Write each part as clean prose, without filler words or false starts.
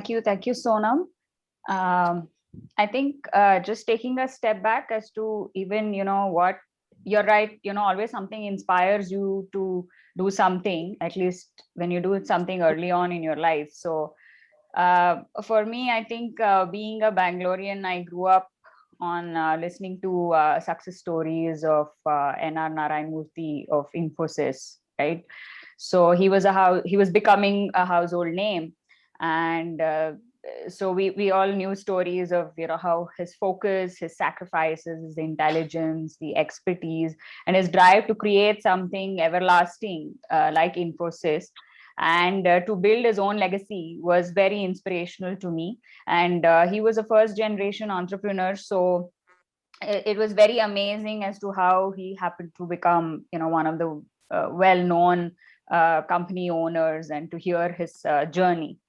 Thank you, Sonam. Um, I think just taking a step back as to even, what you're right, always something inspires you to do something, at least when you do something early on in your life. So for me, I think being a Bangalorean, I grew up on listening to success stories of N.R. Narayan Murthy of Infosys, right? So he was becoming a household name, and so we all knew stories of how his focus, his sacrifices, his intelligence, the expertise, and his drive to create something everlasting like Infosys and to build his own legacy was very inspirational to me. And he was a first generation entrepreneur, so it was very amazing as to how he happened to become one of the well known company owners, and to hear his journey.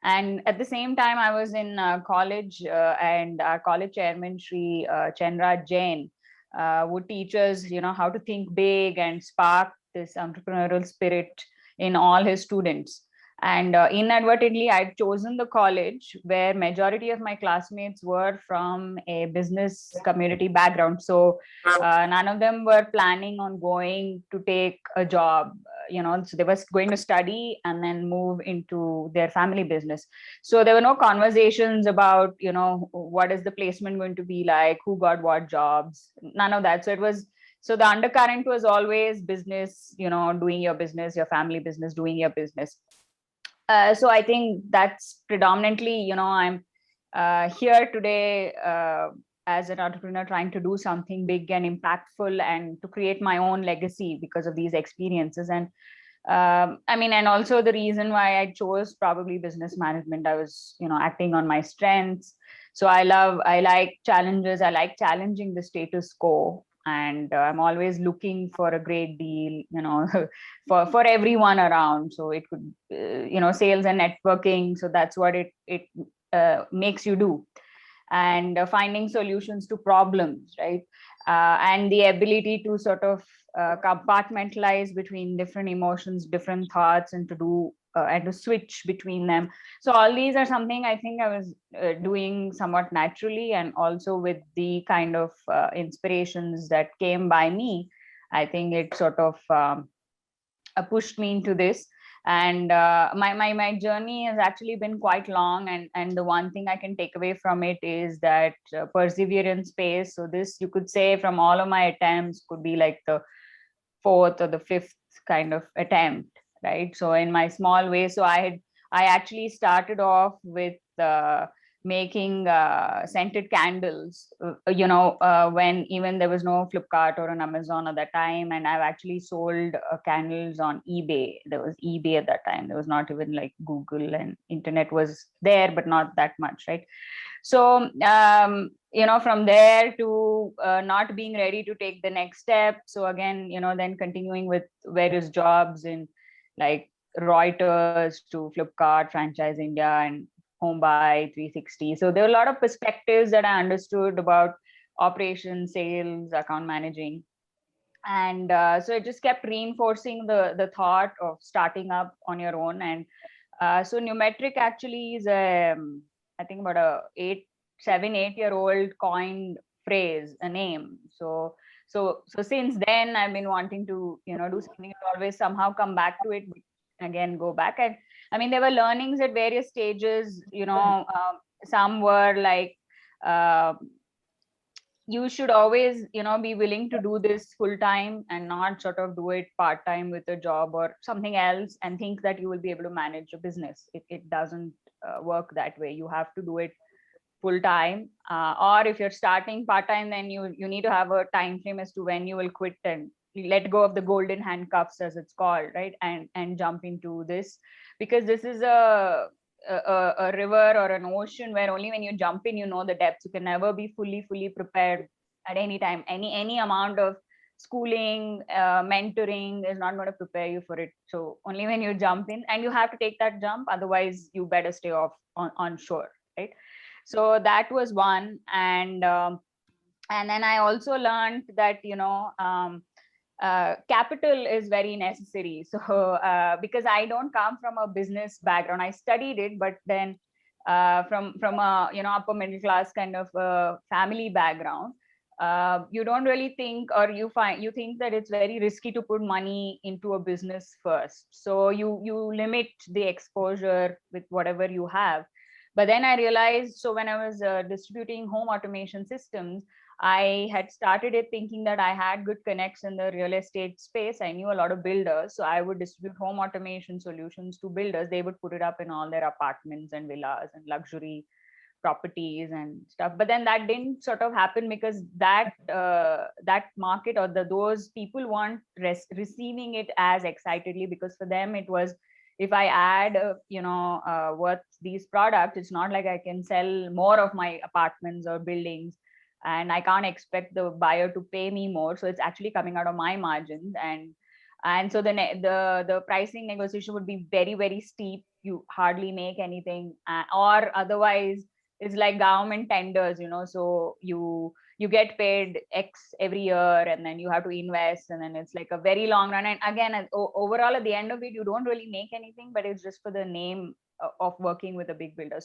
And at the same time, I was in college, and our college chairman, Shri Chenraj Jain, would teach us, how to think big and spark this entrepreneurial spirit in all his students. And inadvertently, I'd chosen the college where majority of my classmates were from a business community background. So none of them were planning on going to take a job, so they were going to study and then move into their family business. So there were no conversations about what is the placement going to be like, who got what jobs, none of that. So the undercurrent was always business, doing your business, your family business, doing your business. So I think that's predominantly, I'm here today as an entrepreneur trying to do something big and impactful and to create my own legacy because of these experiences. And and also the reason why I chose probably business management, I was acting on my strengths. So I like challenges, I like challenging the status quo, and I'm always looking for a great deal, for everyone around. So it could sales and networking, so that's what it makes you do. And finding solutions to problems, right? And the ability to sort of compartmentalize between different emotions, different thoughts, and to do and to switch between them. So all these are something I think I was doing somewhat naturally, and also with the kind of inspirations that came by me. I think it sort of pushed me into this. And my journey has actually been quite long, and the one thing I can take away from it is that perseverance pays. So this, you could say, from all of my attempts, could be like the fourth or the fifth kind of attempt, right? So in my small way, so I actually started off with making scented candles, when even there was no Flipkart or an Amazon at that time. And I've actually sold candles on eBay. There was eBay at that time. There was not even like Google, and internet was there, but not that much, right? So from there to not being ready to take the next step. So again, then continuing with various jobs in like Reuters to Flipkart, Franchise India, and Homebuy 360. So there were a lot of perspectives that I understood about operations, sales, account managing. And so it just kept reinforcing the thought of starting up on your own. And so Numetric actually is I think about a 8 year old coined phrase, a name. So since then I've been wanting to do something to always somehow come back to it, again go back. And there were learnings at various stages. Some were like uh, you should always be willing to do this full time and not sort of do it part time with a job or something else and think that you will be able to manage a business. It doesn't work that way. You have to do it full time, or if you're starting part time, then you need to have a time frame as to when you will quit and let go of the golden handcuffs, as it's called, right? And jump into this, because this is a river or an ocean where only when you jump in, the depths. You can never be fully prepared at any time. Any amount of schooling, mentoring is not going to prepare you for it. So only when you jump in, and you have to take that jump, otherwise you better stay off on shore, right? So that was one. And then I also learned that capital is very necessary. So because I don't come from a business background, I studied it, but then from a upper middle class kind of family background. You don't really think, or you think that it's very risky to put money into a business first, so you limit the exposure with whatever you have. But then I realized, so when I was distributing home automation systems, I had started it thinking that I had good connects in the real estate space. I knew a lot of builders, so I would distribute home automation solutions to builders. They would put it up in all their apartments and villas and luxury properties and stuff. But then that didn't sort of happen, because that market, or those people weren't receiving it as excitedly, because for them it was, if I add worth these products, it's not like I can sell more of my apartments or buildings, and I can't expect the buyer to pay me more, so it's actually coming out of my margins. And so the pricing negotiation would be very, very steep. You hardly make anything, or otherwise it's like government tenders, so you get paid X every year, and then you have to invest, and then it's like a very long run. And again, overall at the end of it, you don't really make anything, but it's just for the name of working with a big builder.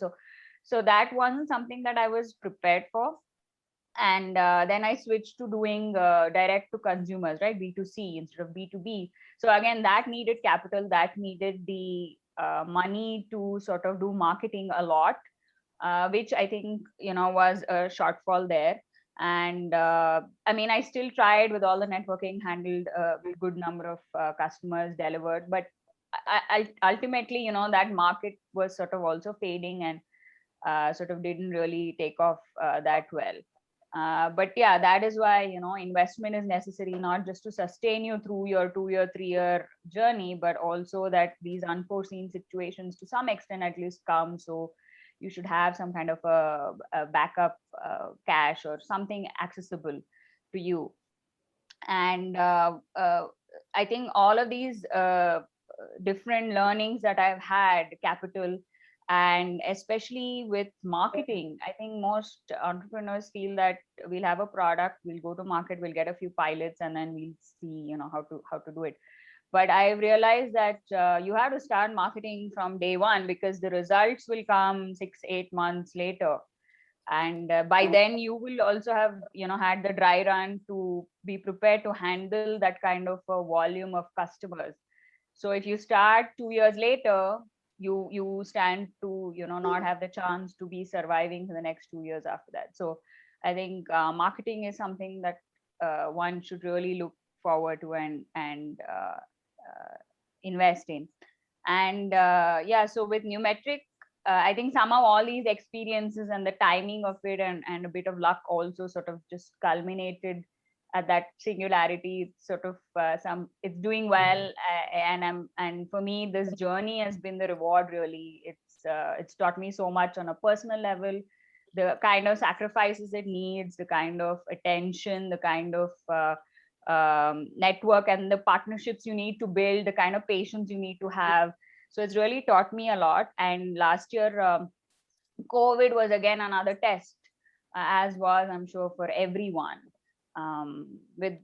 So that wasn't something that I was prepared for. And then I switched to doing direct to consumers, right, B2C instead of B2B. So again, that needed capital, that needed the money to sort of do marketing a lot, which I think was a shortfall there. And I mean, I still tried with all the networking, handled a good number of customers, delivered, but ultimately, that market was sort of also fading, and sort of didn't really take off that well. But yeah, that is why investment is necessary, not just to sustain you through your 2-year, 3-year journey, but also that these unforeseen situations to some extent at least come. So you should have some kind of a backup cash or something accessible to you. And I think all of these different learnings that I've had, capital, and especially with marketing, I think most entrepreneurs feel that we'll have a product, we'll go to market, we'll get a few pilots, and then we'll see how to do it. But I realized that you have to start marketing from day one, because the results will come 6-8 months later. And by then you will also have had the dry run to be prepared to handle that kind of a volume of customers. So if you start 2 years later, you stand to not have the chance to be surviving for the next 2 years after that. So I think marketing is something that one should really look forward to and invest in. And yeah, so with Numetric, I think somehow all these experiences and the timing of it, and a bit of luck also, sort of just culminated at that singularity. It's sort of it's doing well, and for me, this journey has been the reward. Really, it's taught me so much on a personal level, the kind of sacrifices it needs, the kind of attention, the kind of network and the partnerships you need to build, the kind of patience you need to have. So it's really taught me a lot. And last year, COVID was again another test, as was, I'm sure, for everyone. We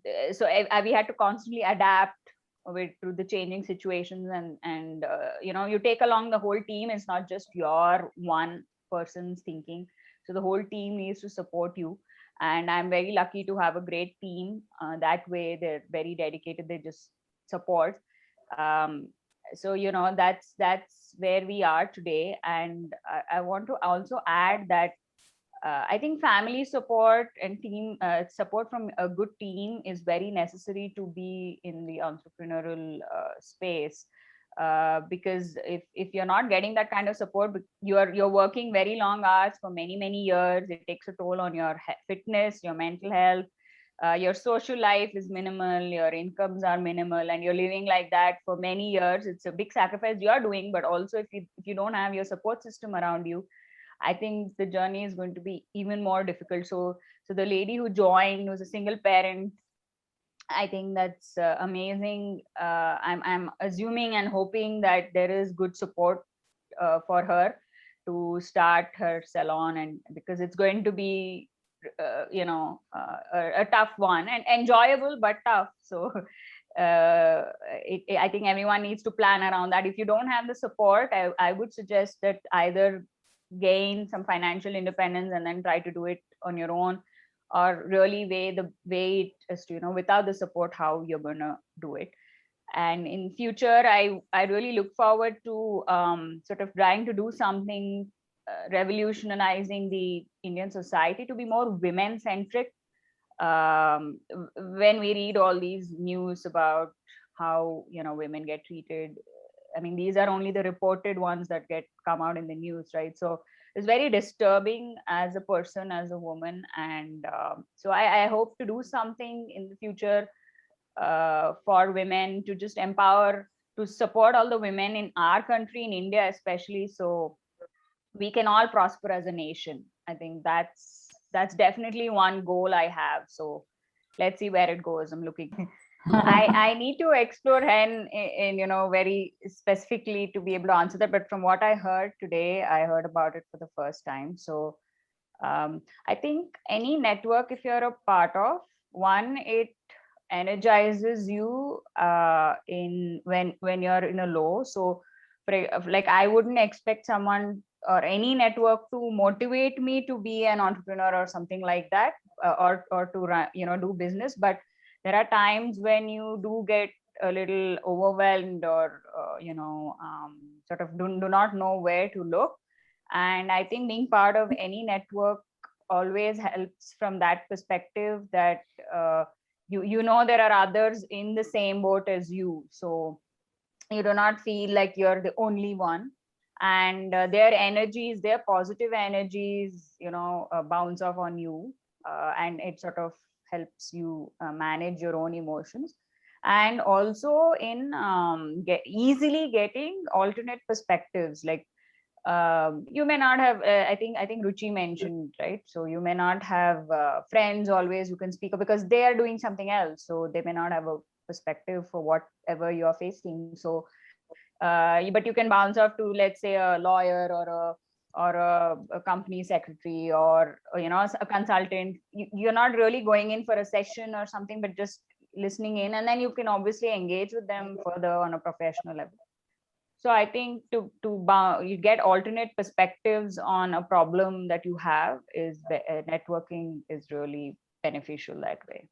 had to constantly adapt to the changing situations, and you take along the whole team. It's not just your one person's thinking. So the whole team needs to support you. And I'm very lucky to have a great team. That way, they're very dedicated. They just support. So that's where we are today. And I want to also add that I think family support and team support from a good team is very necessary to be in the entrepreneurial space. Because if you're not getting that kind of support, you're working very long hours for many years. It takes a toll on your fitness, your mental health. Your social life is minimal, your incomes are minimal, and you're living like that for many years. It's a big sacrifice you are doing. But also, if you don't have your support system around you, I think the journey is going to be even more difficult. So the lady who joined was a single parent. I think that's amazing. I'm assuming and hoping that there is good support for her to start her salon, and because it's going to be a tough one, and enjoyable but tough. So I think everyone needs to plan around that. If you don't have the support, I would suggest that either gain some financial independence and then try to do it on your own, or really weigh it as to, without the support, how you're gonna do it. And in future, I really look forward to sort of trying to do something, revolutionizing the Indian society to be more women centric. When we read all these news about how women get treated, I mean, these are only the reported ones that get come out in the news, right? So it's very disturbing as a person, as a woman. And so I hope to do something in the future for women, to just empower, to support all the women in our country, in India especially, so we can all prosper as a nation. I think that's definitely one goal I have. So let's see where it goes. I'm looking. I need to explore Hen in very specifically to be able to answer that. But from what I heard today, I heard about it for the first time. So I think any network, if you're a part of one, it energizes you in when you're in a low. So like I wouldn't expect someone or any network to motivate me to be an entrepreneur or something like that, or to run, do business. But there are times when you do get a little overwhelmed, or sort of do not know where to look. And I think being part of any network always helps from that perspective, that there are others in the same boat as you, so you do not feel like you're the only one. And their energies, their positive energies, bounce off on you, and it sort of helps you manage your own emotions. And also in easily getting alternate perspectives, like you may not have I think Ruchi mentioned, right? So you may not have friends always who can speak up, because they are doing something else, so they may not have a perspective for whatever you're facing. So but you can bounce off to, let's say, a lawyer, or a company secretary, or a consultant. You're not really going in for a session or something, but just listening in, and then you can obviously engage with them further on a professional level. So I think you get alternate perspectives on a problem that you have, is networking is really beneficial that way.